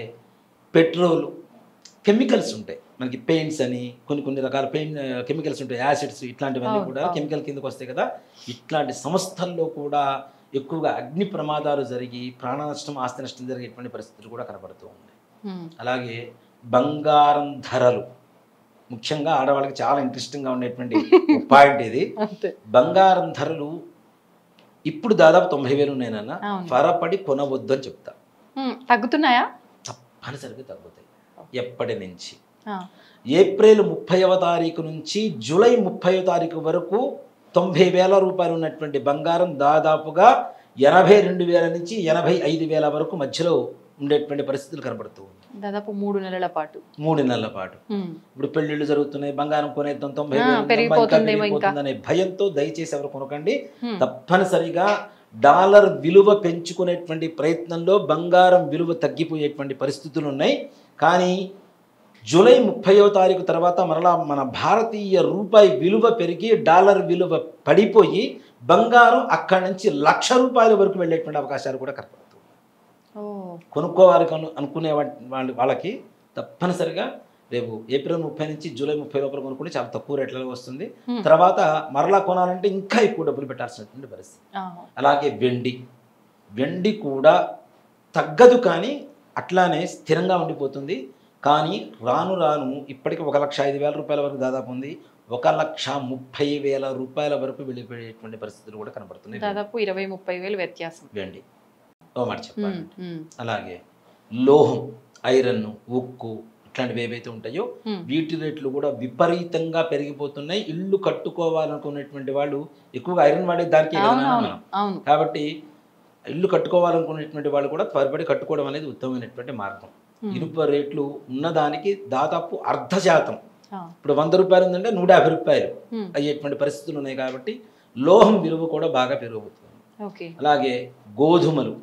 పెట్రోల్, కెమికల్స్ ఉంటాయి మనకి, పెయింట్స్ అని కొన్ని రకాల కెమికల్స్ ఉంటాయి, యాసిడ్స్, ఇట్లాంటివన్నీ కూడా కెమికల్ కిందకు వస్తాయి కదా. ఇట్లాంటి సంస్థల్లో కూడా ఎక్కువగా అగ్ని ప్రమాదాలు జరిగి ప్రాణ నష్టం, ఆస్తి నష్టం జరిగేటువంటి పరిస్థితులు కూడా కనబడుతూ ఉన్నాయి. అలాగే బంగారం ధరలు, ముఖ్యంగా ఆడవాళ్ళకి చాలా ఇంట్రెస్టింగ్గా ఉండేటువంటి పాయింట్ ఇది. బంగారం ధరలు ఇప్పుడు దాదాపు 90,000 ఉన్నాయన్న, త్వరపడి కొనవద్దు అని చెప్తా. తగ్గుతున్నాయా? తప్పనిసరిగా తగ్గుతాయి. ఎప్పటి నుంచి? ఏప్రిల్ 30వ తారీఖు నుంచి జూలై 30వ తారీఖు వరకు 90,000 రూపాయలు ఉన్నటువంటి బంగారం దాదాపుగా 82,000 నుంచి 85,000 వరకు మధ్యలో ఉండేటువంటి పరిస్థితులు కనబడుతూ ఉంది. దాదాపు 3 నెలల పాటు. ఇప్పుడు పెళ్లిళ్ళు జరుగుతున్నాయి, బంగారం కొనేద్దాం, 90,000 పెరిగిపోతుందనే భయంతో దయచేసి ఎవరు కొనకండి. తప్పనిసరిగా డాలర్ విలువ పెంచుకునేటువంటి ప్రయత్నంలో బంగారం విలువ తగ్గిపోయేటువంటి పరిస్థితులు ఉన్నాయి. కానీ జూలై 30వ తారీఖు తర్వాత మరలా మన భారతీయ రూపాయి విలువ పెరిగి డాలర్ విలువ పడిపోయి బంగారం అక్కడి నుంచి ₹1,00,000 వరకు వెళ్ళేటువంటి అవకాశాలు కూడా కనపడుతుంది. కొనుక్కోవాలి అనుకునే వాళ్ళకి తప్పనిసరిగా రేపు ఏప్రిల్ 30 నుంచి జూలై 30 లోపల కొనుక్కుంటే చాలా తక్కువ రేట్లలో వస్తుంది. తర్వాత మరలా కొనాలంటే ఇంకా ఎక్కువ డబ్బులు పెట్టాల్సినటువంటి పరిస్థితి. అలాగే వెండి కూడా తగ్గదు, కానీ అట్లానే స్థిరంగా ఉండిపోతుంది. కానీ రాను రాను ఇప్పటికీ 1,05,000 రూపాయల వరకు దాదాపు ఉంది, 1,30,000 రూపాయల వరకు వెళ్ళిపోయేటువంటి పరిస్థితులు కూడా కనబడుతున్నాయి. దాదాపు 20-30,000 వ్యత్యాసం వెండి ఓ మాట చెప్పాలి. అలాగే లోహం, ఐరన్, ఉక్కు ఇట్లాంటివి ఏవైతే ఉంటాయో వీటి రేట్లు కూడా విపరీతంగా పెరిగిపోతున్నాయి. ఇల్లు కట్టుకోవాలనుకునేటువంటి వాళ్ళు ఎక్కువగా ఐరన్ వాడే దానికి మనం, కాబట్టి ఇల్లు కట్టుకోవాలనుకునేటువంటి వాళ్ళు కూడా త్వరపడి కట్టుకోవడం అనేది ఉత్తమమైనటువంటి మార్గం. ఇనుప రేట్లు ఉన్నదానికి దాదాపు 0.5%, ఇప్పుడు 100 రూపాయలు ఉందంటే 150 రూపాయలు అయ్యేటువంటి పరిస్థితులు ఉన్నాయి. కాబట్టి లోహం విలువ కూడా బాగా పెరిగిపోతుంది. అలాగే గోధుమలు,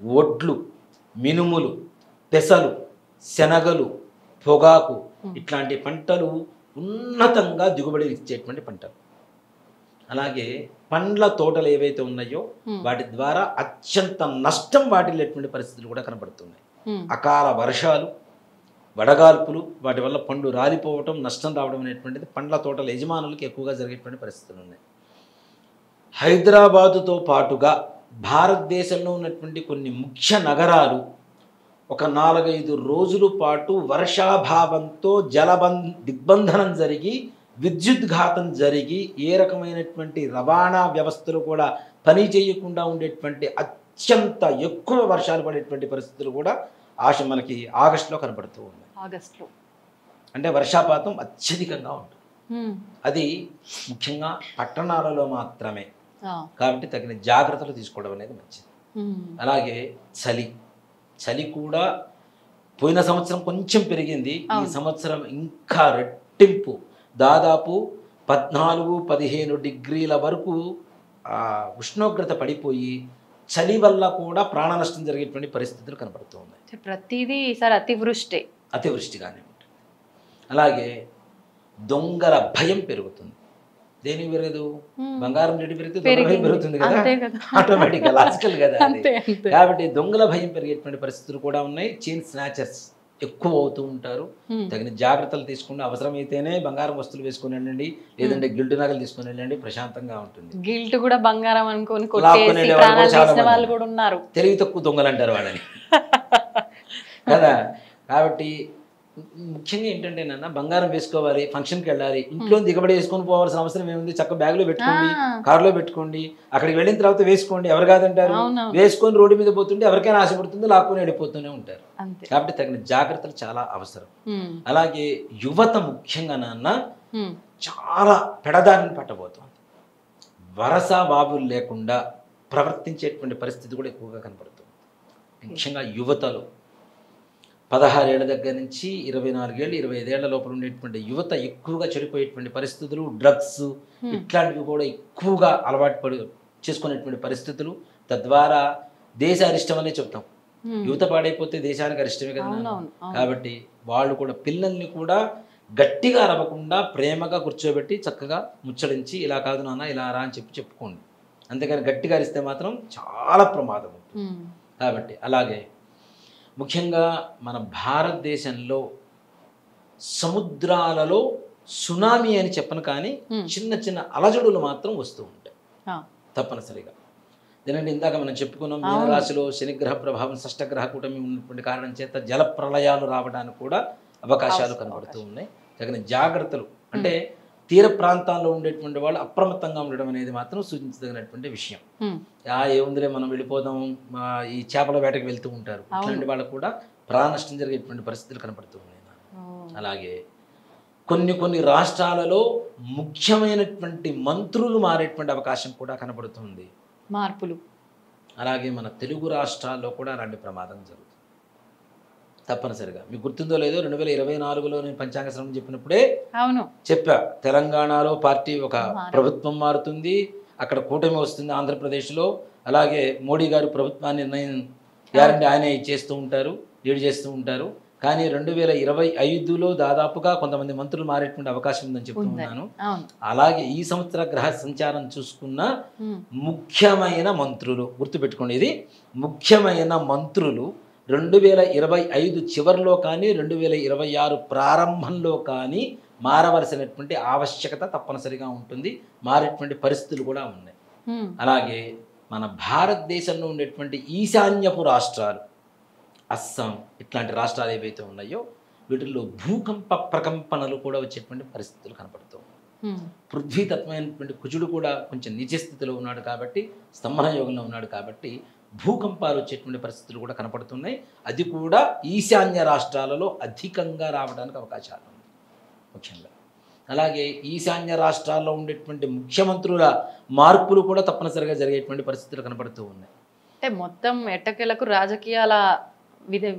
వడ్లు, మినుములు, పెసలు, శనగలు, పొగాకు ఇట్లాంటి పంటలు ఉన్నతంగా దిగుబడి ఇచ్చేటువంటి పంటలు. అలాగే పండ్ల తోటలు ఏవైతే ఉన్నాయో వాటి ద్వారా అత్యంత నష్టం వాటిల్లేటువంటి పరిస్థితులు కూడా కనబడుతున్నాయి. అకాల వర్షాలు, వడగాల్పులు, వాటి వల్ల పండు రాలిపోవటం, నష్టం రావడం అనేటువంటిది పండ్ల తోటల యజమానులకు ఎక్కువగా జరిగేటువంటి పరిస్థితులు ఉన్నాయి. హైదరాబాదుతో పాటుగా భారతదేశంలో ఉన్నటువంటి కొన్ని ముఖ్య నగరాలు ఒక 4-5 రోజుల పాటు వర్షాభావంతో దిగ్బంధనం జరిగి, విద్యుద్ఘాతం జరిగి, ఏ రకమైనటువంటి రవాణా వ్యవస్థలు కూడా పని చేయకుండా ఉండేటువంటి అత్యంత ఎక్కువ వర్షాలు పడేటువంటి పరిస్థితులు కూడా మనకి ఆగస్టులో కనబడుతూ ఉన్నాయి. ఆగస్టులో అంటే వర్షాపాతం అత్యధికంగా ఉంటుంది. అది ముఖ్యంగా పట్టణాలలో మాత్రమే, కాబట్టి తగిన జాగ్రత్తలు తీసుకోవడం అనేది మంచిది. అలాగే చలి కూడా పోయిన సంవత్సరం కొంచెం పెరిగింది, ఈ సంవత్సరం ఇంకా రెట్టింపు, దాదాపు 14-15 డిగ్రీల వరకు ఉష్ణోగ్రత పడిపోయి చలి వల్ల కూడా ప్రాణ నష్టం జరిగేటువంటి పరిస్థితులు కనబడుతూ ఉన్నాయి. ప్రతిదీ ఈసారి అతివృష్టిగానే ఉంటుంది. అలాగే దొంగల భయం పెరుగుతుంది. దేనికి పెరగదు? బంగారం రేటు పెరిగితే దొంగల భయం పెరుగుతుంది కదా, ఆటోమేటిక్గా, లాజికల్ కదా అది. కాబట్టి దొంగల భయం పెరిగేటువంటి పరిస్థితులు కూడా ఉన్నాయి. చైన్ స్నాచర్స్ ఎక్కువ అవుతూ ఉంటారు. తగిన జాగ్రత్తలు తీసుకుని అవసరమైతేనే బంగారం వస్తువులు వేసుకుని వెళ్ళండి, లేదంటే గిల్ట్ నగలు తీసుకుని వెళ్ళండి, ప్రశాంతంగా ఉంటుంది. గిల్ట్ కూడా బంగారం అనుకోని వాళ్ళు కూడా ఉన్నారు, తెలివి తక్కువ దొంగలు అంటారు వాళ్ళని కదా. కాబట్టి ముఖ్యంగా ఏంటంటే నాన్న, బంగారం వేసుకోవాలి, ఫంక్షన్కి వెళ్ళాలి, ఇంట్లో దిగబడి వేసుకొని పోవాల్సిన అవసరం ఏముంది? చక్కగా బ్యాగ్లో పెట్టుకోండి, కారులో పెట్టుకోండి, అక్కడికి వెళ్ళిన తర్వాత వేసుకోండి, ఎవరు కాదంటారు? వేసుకొని రోడ్డు మీద పోతుంటే ఎవరికైనా ఆశపడుతుంది, లాక్కొని వెళ్ళిపోతూనే ఉంటారు. కాబట్టి తగిన జాగ్రత్తలు చాలా అవసరం. అలాగే యువత ముఖ్యంగా నాన్న చాలా పెడదారిని పట్టబోతోంది. వరస బాబులు లేకుండా ప్రవర్తించేటువంటి పరిస్థితి కూడా ఎక్కువగా కనబడుతుంది. ముఖ్యంగా యువతలో 16 ఏళ్ల దగ్గర నుంచి 24 ఏళ్ళు 25 ఏళ్ల లోపల ఉండేటువంటి యువత ఎక్కువగా చెడిపోయేటువంటి పరిస్థితులు, డ్రగ్స్ ఇట్లాంటివి కూడా ఎక్కువగా అలవాటు చేసుకునేటువంటి పరిస్థితులు, తద్వారా దేశ అరిష్టం అనే చెప్తాం. యువత పాడైపోతే దేశానికి అరిష్టమే కదా. కాబట్టి వాళ్ళు కూడా పిల్లల్ని కూడా గట్టిగా అరవకుండా ప్రేమగా కూర్చోబెట్టి చక్కగా ముచ్చడించి, ఇలా కాదు నాన్న, ఇలా రా అని చెప్పుకోండి. అంతేకాని గట్టిగా అరిస్తే మాత్రం చాలా ప్రమాదం ఉంటుంది. కాబట్టి అలాగే ముఖ్యంగా మన భారతదేశంలో సముద్రాలలో సునామీ అని చెప్పను కానీ చిన్న చిన్న అలజడులు మాత్రం వస్తూ ఉంటాయి తప్పనిసరిగా. ఎందుకంటే ఇందాక మనం చెప్పుకున్నాం మీనరాశిలో శనిగ్రహ ప్రభావం షష్టగ్రహ కూటమి ఉన్నటువంటి కారణం చేత జల ప్రళయాలు రావడానికి కూడా అవకాశాలు కనబడుతూ ఉన్నాయి. తగిన జాగ్రత్తలు అంటే తీర ప్రాంతాల్లో ఉండేటువంటి వాళ్ళు అప్రమత్తంగా ఉండడం అనేది మాత్రం సూచించదగినటువంటి విషయం. ఏముందిలే మనం వెళ్ళిపోదాం, ఈ చేపల వేటకి వెళ్తూ ఉంటారు, ఇట్లాంటి వాళ్ళకు కూడా ప్రాణ నష్టం జరిగేటువంటి పరిస్థితులు కనపడుతూ ఉన్నాయి. అలాగే కొన్ని రాష్ట్రాలలో ముఖ్యమైనటువంటి మంత్రులు మారేటువంటి అవకాశం కూడా కనబడుతుంది, మార్పులు. అలాగే మన తెలుగు రాష్ట్రాల్లో కూడా అలాంటి ప్రమాదం జరుగుతుంది తప్పనిసరిగా. మీకు గుర్తుందో లేదో 2024లో నేను పంచాంగ శ్రవణం చెప్పినప్పుడే చెప్పా, తెలంగాణలో పార్టీ ఒక ప్రభుత్వం మారుతుంది, అక్కడ కూటమి వస్తుంది ఆంధ్రప్రదేశ్లో. అలాగే మోడీ గారు ప్రభుత్వాన్ని నిర్ణయం గ్యారంటీ ఆయనే ఇచ్చేస్తూ ఉంటారు, లీడ్ చేస్తూ ఉంటారు. కానీ 2025లో దాదాపుగా కొంతమంది మంత్రులు మారేటువంటి అవకాశం ఉందని చెప్తున్నాను. అలాగే ఈ సంవత్సర గ్రహ సంచారం చూసుకున్న ముఖ్యమైన మంత్రులు గుర్తుపెట్టుకోండి, ఇది ముఖ్యమైన మంత్రులు 2025 చివరిలో కానీ 2026 ప్రారంభంలో కానీ మారవలసినటువంటి ఆవశ్యకత తప్పనిసరిగా ఉంటుంది, మారేటువంటి పరిస్థితులు కూడా ఉన్నాయి. అలాగే మన భారతదేశంలో ఉండేటువంటి ఈశాన్యపు రాష్ట్రాలు, అస్సాం ఇట్లాంటి రాష్ట్రాలు ఏవైతే ఉన్నాయో వీటిల్లో భూకంప ప్రకంపనలు కూడా వచ్చేటువంటి పరిస్థితులు కనపడుతూ ఉన్నాయి. పృథ్వీతత్వమైనటువంటి కుజుడు కూడా కొంచెం నిజ స్థితిలో ఉన్నాడు కాబట్టి, స్తంభన యోగంలో ఉన్నాడు కాబట్టి భూకంపాలు వచ్చేటువంటి పరిస్థితులు కూడా కనపడుతున్నాయి. అది కూడా ఈశాన్య రాష్ట్రాలలో అధికంగా రావడానికి అవకాశాలు ఉన్నాయి ముఖ్యంగా. అలాగే ఈశాన్య రాష్ట్రాల్లో ఉండేటువంటి ముఖ్యమంత్రుల మార్పులు కూడా తప్పనిసరిగా జరిగేటువంటి పరిస్థితులు కనపడుతూ ఉన్నాయి. అంటే మొత్తం ఎట్టకేలకు రాజకీయాల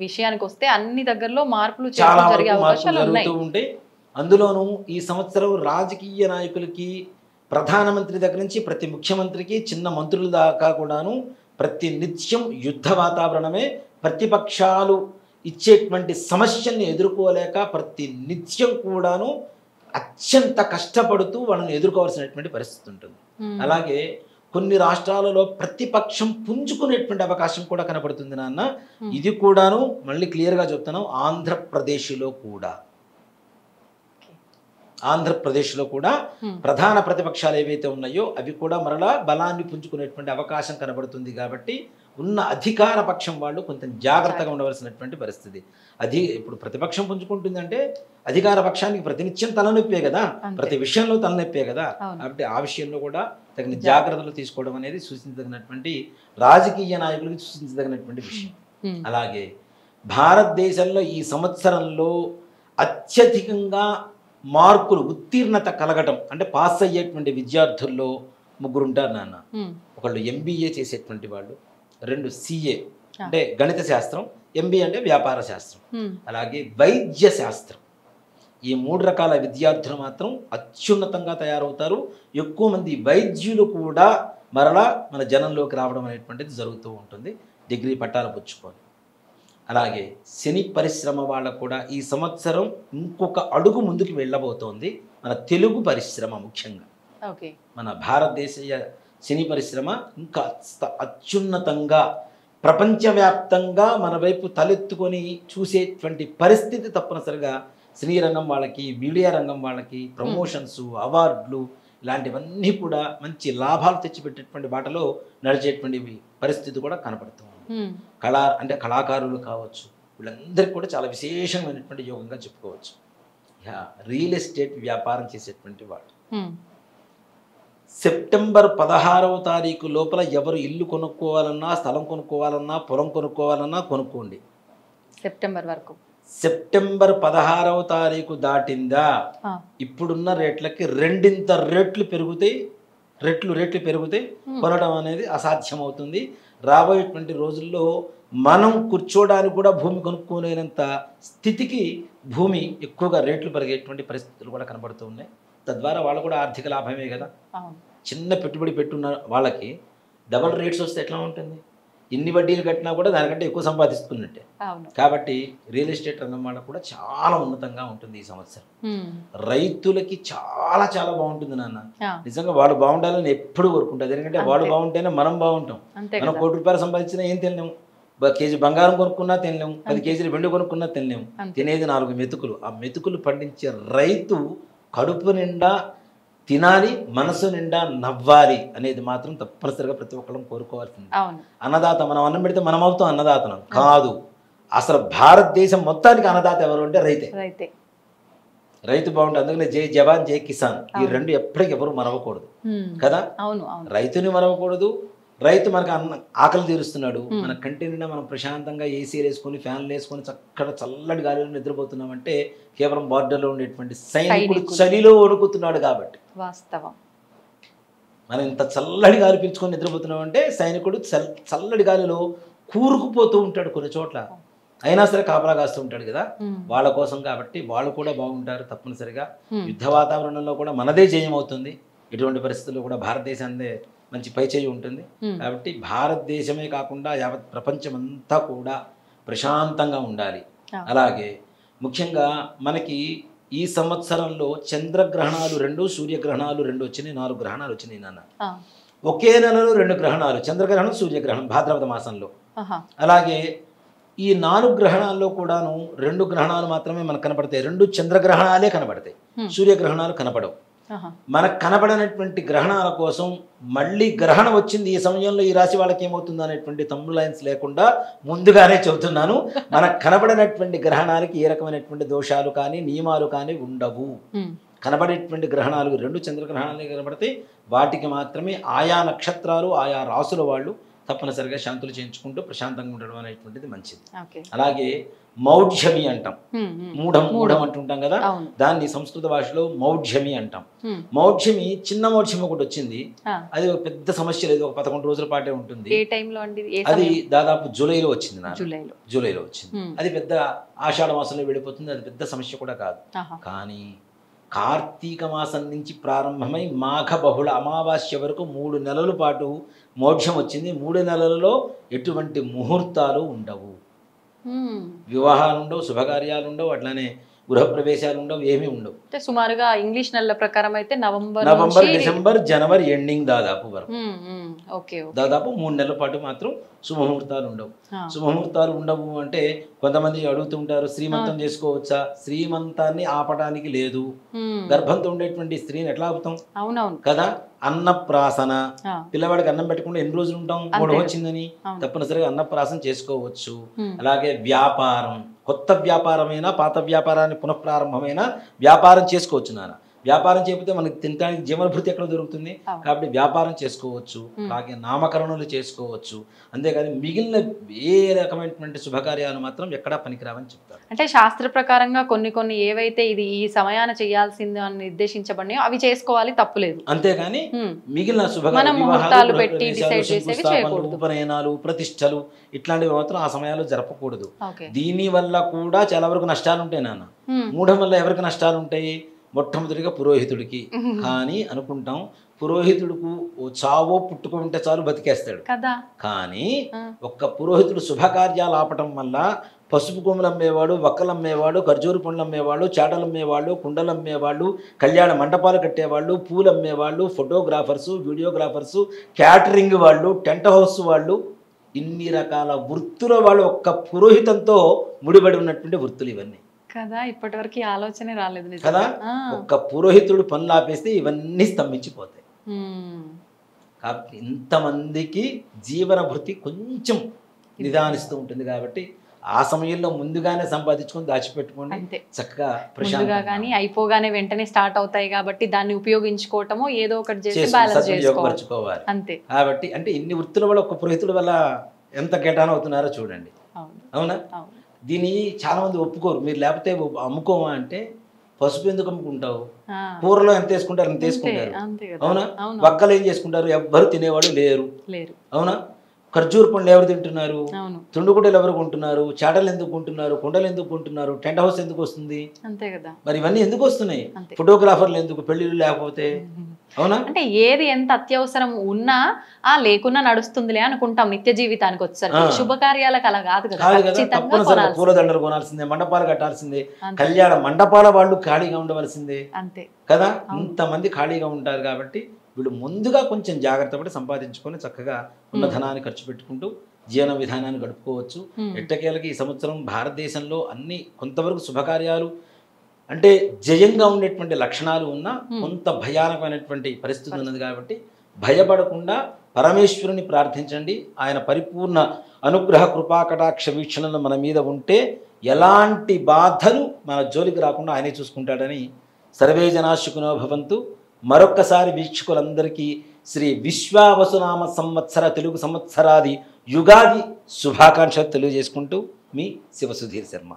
విషయానికి వస్తే అన్ని దగ్గరలో మార్పులు చాలా జరుగుతూ ఉంటాయి. అందులోనూ ఈ సంవత్సరం రాజకీయ నాయకులకి, ప్రధానమంత్రి దగ్గర నుంచి ప్రతి ముఖ్యమంత్రికి, చిన్న మంత్రుల దాకా కూడాను ప్రతి నిత్యం యుద్ధ వాతావరణమే. ప్రతిపక్షాలు ఇచ్చేటువంటి సమస్యల్ని ఎదుర్కోలేక ప్రతి నిత్యం కూడాను అత్యంత కష్టపడుతూ వాళ్ళని ఎదుర్కోవాల్సినటువంటి పరిస్థితి ఉంటుంది. అలాగే కొన్ని రాష్ట్రాలలో ప్రతిపక్షం పుంజుకునేటువంటి అవకాశం కూడా కనపడుతుంది నాన్న. ఇది కూడాను మళ్ళీ క్లియర్గా చెప్తున్నాం, ఆంధ్రప్రదేశ్లో కూడా ప్రధాన ప్రతిపక్షాలు ఏవైతే ఉన్నాయో అవి కూడా మరలా బలాన్ని పుంజుకునేటువంటి అవకాశం కనబడుతుంది. కాబట్టి ఉన్న అధికార పక్షం వాళ్ళు కొంచెం జాగ్రత్తగా ఉండవలసినటువంటి పరిస్థితి. ఇప్పుడు ప్రతిపక్షం పుంజుకుంటుందంటే అధికార పక్షానికి ప్రతినిత్యం తలనొప్పే కదా, ప్రతి విషయంలో తలనొప్పే కదా. కాబట్టి ఆ విషయంలో కూడా తగిన జాగ్రత్తలు తీసుకోవడం అనేది సూచించదగినటువంటి, రాజకీయ నాయకులకి సూచించదగినటువంటి విషయం. అలాగే భారతదేశంలో ఈ సంవత్సరంలో అత్యధికంగా మార్కులు ఉత్తీర్ణత కలగటం అంటే పాస్ అయ్యేటువంటి విద్యార్థుల్లో ముగ్గురు ఉంటారు నాన్న. ఒకళ్ళు MBA చేసేటువంటి వాళ్ళు, 2 CA అంటే గణిత శాస్త్రం, MBA అంటే వ్యాపార శాస్త్రం, అలాగే వైద్య శాస్త్రం. ఈ 3 రకాల విద్యార్థులు మాత్రం అత్యున్నతంగా తయారవుతారు. ఎక్కువ మంది వైద్యులు కూడా మరలా మన జనంలోకి రావడం అనేటువంటిది జరుగుతూ ఉంటుంది, డిగ్రీ పట్టాలు పుచ్చుకొని. అలాగే సినీ పరిశ్రమ వాళ్ళకు కూడా ఈ సంవత్సరం ఇంకొక అడుగు ముందుకు వెళ్ళబోతోంది మన తెలుగు పరిశ్రమ. ముఖ్యంగా మన భారతదేశీయ సినీ పరిశ్రమ ఇంకా అత్యున్నతంగా ప్రపంచవ్యాప్తంగా మన వైపు తలెత్తుకొని చూసేటువంటి పరిస్థితి తప్పనిసరిగా సినీ రంగం వాళ్ళకి, మీడియా రంగం వాళ్ళకి ప్రమోషన్స్, అవార్డులు ఇలాంటివన్నీ కూడా మంచి లాభాలు తెచ్చిపెట్టేటువంటి బాటలో నడిచేటువంటి పరిస్థితి కూడా కనపడుతుంది. కళాకారులు కావచ్చు, వీళ్ళందరికీ కూడా చాలా విశేషమైనటువంటి యోగంగా చెప్పుకోవచ్చు. రియల్ ఎస్టేట్ వ్యాపారం చేసేటువంటి వాళ్ళు సెప్టెంబర్ 16వ తారీఖు లోపల ఎవరు ఇల్లు కొనుక్కోవాలన్నా, స్థలం కొనుక్కోవాలన్నా, పొలం కొనుక్కోవాలన్నా కొనుక్కోండి. సెప్టెంబర్ 16వ తారీఖు దాటిందా ఇప్పుడున్న రేట్లకి రెండింత రేట్లు పెరుగుతాయి. కొనడం అనేది అసాధ్యమవుతుంది. రాబోయేటువంటి రోజుల్లో మనం కూర్చోడానికి కూడా భూమి కొనుక్కోలేనంత స్థితికి భూమి ఎక్కువగా రేట్లు పెరిగేటువంటి పరిస్థితులు కూడా కనబడుతూ ఉన్నాయి. తద్వారా వాళ్ళు కూడా ఆర్థిక లాభమే కదా. చిన్న పెట్టుబడి పెట్టున్న వాళ్ళకి డబల్ రేట్స్ వస్తే ఎట్లా ఉంటుంది? ఎన్ని వడ్డీలు కట్టినా కూడా దానికంటే ఎక్కువ సంపాదిస్తున్నట్టే. కాబట్టి రియల్ ఎస్టేట్ రంగం వాళ్ళకు కూడా చాలా ఉన్నతంగా ఉంటుంది ఈ సంవత్సరం. రైతులకి చాలా చాలా బాగుంటుంది నాన్న. నిజంగా వాళ్ళు బాగుండాలని ఎప్పుడు కోరుకుంటారు. ఎందుకంటే వాళ్ళు బాగుంటేనే మనం బాగుంటాం. మనం ₹1 సంపాదించినా ఏం తెలియము, కేజీ బంగారం కొనుక్కున్నా తినలేము, 10 అంతే. కేజీలు వెండి కొనుక్కున్నా తినలేము. అంతే. తినేది 4 మెతుకులు. ఆ మెతుకులు పండించే రైతు కడుపు నిండా తినాలి, మనసు నిండా నవ్వాలి అనేది మాత్రం తప్పనిసరిగా ప్రతి ఒక్కళ్ళం కోరుకోవాల్సింది. అవును. అన్నదాత, మనం అన్నం పెడితే మనం అవుతాం అన్నదాతనం కాదు. అసలు భారతదేశం మొత్తానికి అన్నదాత ఎవరు అంటే రైతే. రైతే. రైతు బాగుంటుంది. అందుకనే జై జవాన్ జై కిసాన్, ఈ అవును. రెండు ఎప్పటికి ఎవరు మరవకూడదు హ్మ్. కదా. అవును. అవును. రైతుని మరవకూడదు. రైతు మనకు ఆకలి తీరుస్తున్నాడు, మన కంటి నిండా మనం ప్రశాంతంగా ఏసీలు వేసుకొని ఫ్యాన్లు వేసుకొని చక్కగా చల్లటి గాలిలో నిద్రపోతున్నామంటే కేవలం బార్డర్లో ఉండేటువంటి సైనికుడు చలిలో వణుకుతున్నాడు కాబట్టి. వాస్తవం. మనం ఇంత చల్లటి గాలి పీల్చుకొని నిద్రపోతున్నామంటే సైనికుడు చల్లటి గాలిలో కూరుకుపోతూ ఉంటాడు కొన్ని చోట్ల, అయినా సరే కాపలా కాస్తూ ఉంటాడు కదా వాళ్ళ కోసం. కాబట్టి వాళ్ళు కూడా బాగుంటారు తప్పనిసరిగా. యుద్ధ వాతావరణంలో కూడా మనదే జయం అవుతుంది. ఎటువంటి పరిస్థితుల్లో కూడా భారతదేశాన్ని మంచి పైచేయి ఉంటుంది. కాబట్టి భారతదేశమే కాకుండా యావత్ ప్రపంచం అంతా కూడా ప్రశాంతంగా ఉండాలి. అలాగే ముఖ్యంగా మనకి ఈ సంవత్సరంలో చంద్రగ్రహణాలు 2, సూర్యగ్రహణాలు 2 వచ్చినాయి. 4 గ్రహణాలు వచ్చినాయి నాన్న. ఒకే నెలలో 2 గ్రహణాలు, చంద్రగ్రహణం, సూర్యగ్రహణం భాద్రపద మాసంలో. అలాగే ఈ 4 గ్రహణాల్లో కూడాను 2 గ్రహణాలు మాత్రమే మనకు కనపడతాయి. 2 చంద్రగ్రహణాలే కనపడతాయి, సూర్యగ్రహణాలు కనపడవు. మనకు కనపడనటువంటి గ్రహణాల కోసం మళ్ళీ గ్రహణం వచ్చింది ఈ సమయంలో ఈ రాశి వాళ్ళకి ఏమవుతుంది అనేటువంటి థంబ్ లైన్స్ లేకుండా ముందుగానే చెబుతున్నాను. మనకు కనపడనటువంటి గ్రహణాలకి ఏ రకమైనటువంటి దోషాలు కానీ నియమాలు కానీ ఉండవు. కనబడేటువంటి గ్రహణాలు 2 చంద్రగ్రహణాలు కనబడితే వాటికి మాత్రమే ఆయా నక్షత్రాలు ఆయా రాసుల వాళ్ళు తప్పనిసరిగా శాంతులు చేయించుకుంటూ ప్రశాంతంగా ఉండడం అనేటువంటిది మంచిది. అలాగే మౌఢ్యమి అంటాం, మూఢం అంటుంటాం కదా, దాన్ని సంస్కృత భాషలో మౌఢ్యమి అంటాం. మౌఢ్యమి, చిన్న మౌఢ్యం ఒకటి వచ్చింది. అది ఒక పెద్ద సమస్య లేదు, ఒక 11 రోజుల పాటే ఉంటుంది. అది దాదాపు జూలైలో వచ్చింది, జూలైలో వచ్చింది. అది పెద్ద ఆషాఢ మాసంలో వెళ్ళిపోతుంది, అది పెద్ద సమస్య కూడా కాదు. కానీ కార్తీక మాసం నుంచి ప్రారంభమై మాఘ బహుళ అమావాస్య వరకు 3 నెలల పాటు మోక్షం వచ్చింది. 3 నెలలలో ఎటువంటి ముహూర్తాలు ఉండవు, వివాహాలు ఉండవు, శుభకార్యాలు ఉండవు, అట్లానే గృహప్రవేశాలు ఉండవు, ఏమీ ఉండవు. సుమారుగా ఇంగ్లీష్ నెలల ప్రకారం అయితే నవంబర్, డిసెంబర్, జనవరి ఎండింగ్ దాదాపు వరకు, దాదాపు 3 నెలల పాటు మాత్రం శుభముహూర్తాలు ఉండవు. శుభముహూర్తాలు ఉండవు అంటే కొంతమంది అడుగుతుంటారు, శ్రీమంతం చేసుకోవచ్చా? శ్రీమంతాన్ని ఆపడానికి లేదు. గర్భంతో ఉండేటువంటి స్త్రీని ఎట్లా ఆపుతాం? అవునవును కదా. అన్నప్రాసన, పిల్లవాడికి అన్నం పెట్టకుండా ఎన్ని రోజులు ఉంటాం? 3 వచ్చిందని తప్పనిసరిగా అన్నప్రాసన చేసుకోవచ్చు. అలాగే వ్యాపారం, కొత్త వ్యాపారమైనా పాత వ్యాపారాన్ని పునఃప్రారంభమైన వ్యాపారం చేసుకోవచ్చు నాన్న. వ్యాపారం చేయకపోతే మనకి తినడానికి జీవనభృతి ఎక్కడ దొరుకుతుంది? కాబట్టి వ్యాపారం చేసుకోవచ్చు. అలాగే నామకరణలు చేసుకోవచ్చు. అంతేకాని మిగిలిన ఏ రకమైనటువంటి శుభకార్యాలు మాత్రం ఎక్కడా పనికిరావని చెప్తారు. అంటే శాస్త్ర ప్రకారంగా కొన్ని ఏవైతే ఇది ఈ సమయాన చేయాల్సింది అని నిర్దేశించబడినాయో అవి చేసుకోవాలి, తప్పులేదు. అంతేగాని మిగిలిన శుభకార్యాలు, ఉపనయనాలు, ప్రతిష్టలు ఇట్లాంటివి మాత్రం ఆ సమయాల్లో జరపకూడదు. దీని వల్ల కూడా చాలా వరకు నష్టాలు ఉంటాయి నాన్న. మూఢం వల్ల ఎవరికి నష్టాలు ఉంటాయి? మొట్టమొదటిగా పురోహితుడికి. కానీ అనుకుంటాం పురోహితుడుకు చావో పుట్టుకో ఉంటే చాలు బతికేస్తాడు కదా. కానీ ఒక్క పురోహితుడు శుభకార్యాలు ఆపటం వల్ల పసుపు కొమ్ములు అమ్మేవాడు, వక్కలు అమ్మేవాడు, ఖర్జూరు పండ్లు అమ్మేవాడు, చాటలు అమ్మేవాళ్ళు, కుండలు అమ్మేవాళ్ళు, కళ్యాణ మండపాలు కట్టేవాళ్ళు, పూలు అమ్మేవాళ్ళు, ఫోటోగ్రాఫర్సు, వీడియోగ్రాఫర్సు, క్యాటరింగ్ వాళ్ళు, టెంట్ హౌస్ వాళ్ళు, ఇన్ని రకాల వృత్తుల వాళ్ళు ఒక్క పురోహితంతో ముడిపడి ఉన్నటువంటి వృత్తులు ఇవన్నీ కదా. ఇప్పటి వరకు ఆలోచనే రాలేదు కదా. ఒక్క పురోహితుడు పనులు ఆపేస్తే ఇవన్నీ స్తంభించిపోతాయి. కాబట్టి ఇంతమందికి జీవన భృతి కొంచెం నిదానిస్తూ ఉంటుంది. కాబట్టి ఆ సమయంలో ముందుగానే సంపాదించుకొని దాచిపెట్టుకోండి చక్కగా ప్రశాంతంగా. కానీ అయిపోగానే వెంటనే స్టార్ట్ అవుతాయి కాబట్టి దాన్ని ఉపయోగించుకోవటమో ఏదో ఒకటి చేసి బ్యాలెన్స్ ఉపయోగపరచుకోవాలి. అంతే. కాబట్టి అంటే ఇన్ని వృత్తుల వల్ల ఒక పురోహితుల వల్ల ఎంత కేటాన్ అవుతున్నారో చూడండి. అవునా? దీన్ని చాలా మంది ఒప్పుకోరు. మీరు లేకపోతే అమ్ముకోమా అంటే, పసుపు ఎందుకు అమ్ముకుంటావు? కూరలో ఎంత వేసుకుంటారు ఎంత వేసుకుంటారు. అవునా? వక్కలు ఏం చేసుకుంటారు? ఎవ్వరు తినేవాడు లేరు. అవునా? ఖర్జూరు పండ్లు ఎవరు తింటున్నారు? తుండుగుడ్డలు ఎవరు కొంటున్నారు? చాటలు ఎందుకు కొంటున్నారు? కుండలు ఎందుకు కొంటున్నారు? టెంట్ హౌస్ ఎందుకు వస్తుంది? మరి ఇవన్నీ ఎందుకు వస్తున్నాయి? ఫోటోగ్రాఫర్లు ఎందుకు? పెళ్లిళ్ళు లేకపోతే. అవునా? అంటే ఏది ఎంత అత్యవసరం ఉన్నా లేకున్నా నడుస్తుందిలే అనుకుంటాం నిత్య జీవితానికి వచ్చేసరికి. శుభకార్యాలకు అలా కాదు కదా. పూలదండలు కొనాల్సిందే, మండపాలు కట్టాల్సిందే, కళ్యాణ మండపాల వాళ్ళు ఖాళీగా ఉండవలసిందే అంతే కదా. ఇంతమంది ఖాళీగా ఉంటారు కాబట్టి వీళ్ళు ముందుగా కొంచెం జాగ్రత్త పడి సంపాదించుకొని చక్కగా ఉన్న ధనాన్ని ఖర్చు పెట్టుకుంటూ జీవన విధానాన్ని గడుపుకోవచ్చు. ఎట్టకేలకి ఈ సంవత్సరం భారతదేశంలో అన్ని కొంతవరకు శుభకార్యాలు అంటే జయంగా ఉండేటువంటి లక్షణాలు ఉన్న కొంత భయానకమైనటువంటి పరిస్థితి ఉన్నది కాబట్టి భయపడకుండా పరమేశ్వరుని ప్రార్థించండి. ఆయన పరిపూర్ణ అనుగ్రహ కృపాకటాక్ష వీక్షణలు మన మీద ఉంటే ఎలాంటి బాధలు మన జోలికి రాకుండా ఆయనే చూసుకుంటాడని సర్వే జనా సుఖినో భవంతు. మరొక్కసారి వీక్షకులందరికీ శ్రీ విశ్వావసునామ సంవత్సర తెలుగు సంవత్సరాది యుగాది శుభాకాంక్షలు తెలియజేసుకుంటూ మీ శివసుధీర్ శర్మ.